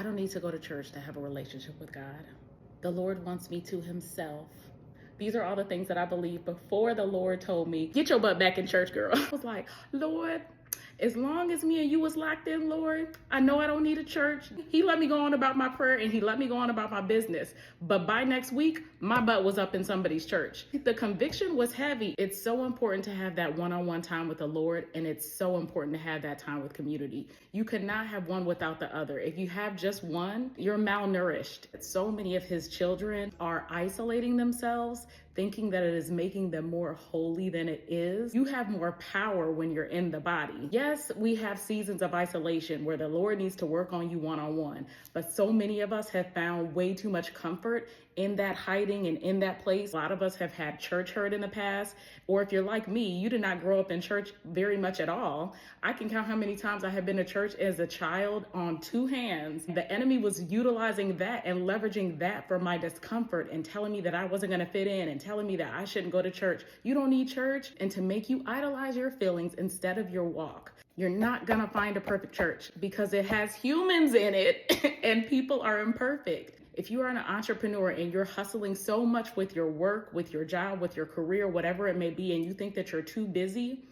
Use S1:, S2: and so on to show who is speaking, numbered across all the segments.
S1: don't need to go to church to have a relationship with God. The Lord wants me to himself. These are all the things that I believed before the Lord told me, get your butt back in church, girl. I was like, Lord, as long as me and you was locked in, Lord, I know I don't need a church. He let me go on about my prayer and he let me go on about my business. But by next week, my butt was up in somebody's church. The conviction was heavy. It's so important to have that one-on-one time with the Lord, and it's so important to have that time with community. You could not have one without the other. If you have just one, you're malnourished. So many of his children are isolating themselves, thinking that it is making them more holy than it is. You have more power when you're in the body. Yes, we have seasons of isolation where the Lord needs to work on you one-on-one, but so many of us have found way too much comfort in that hiding and in that place. A lot of us have had church hurt in the past, or if you're like me, you did not grow up in church very much at all. I can count how many times I have been to church as a child on two hands. The enemy was utilizing that and leveraging that for my discomfort and telling me that I wasn't gonna fit in and telling me that I shouldn't go to church. You don't need church, and to make you idolize your feelings instead of your walk. You're not gonna find a perfect church because it has humans in it and people are imperfect. If you are an entrepreneur and you're hustling so much with your work, with your job, with your career, whatever it may be, and you think that you're too busy,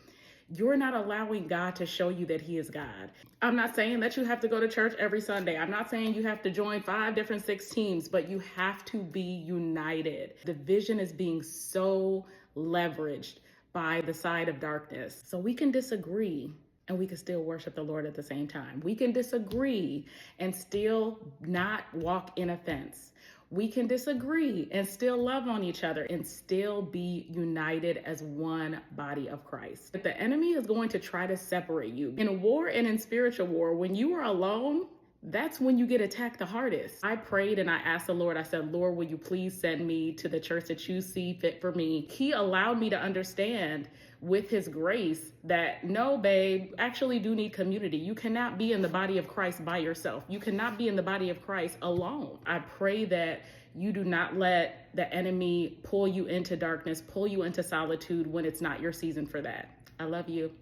S1: you're not allowing God to show you that he is God. I'm not saying that you have to go to church every Sunday. I'm not saying you have to join 5 different 6 teams, but you have to be united. The vision is being so leveraged by the side of darkness. So we can disagree and we can still worship the Lord at the same time. We can disagree and still not walk in offense. We can disagree and still love on each other and still be united as one body of Christ. But the enemy is going to try to separate you. In war and in spiritual war, when you are alone, that's when you get attacked the hardest. I prayed and I asked the Lord, I said, Lord, will you please send me to the church that you see fit for me? He allowed me to understand with his grace that no, babe, actually do need community. You cannot be in the body of Christ by yourself. You cannot be in the body of Christ alone. I pray that you do not let the enemy pull you into darkness, pull you into solitude when it's not your season for that. I love you.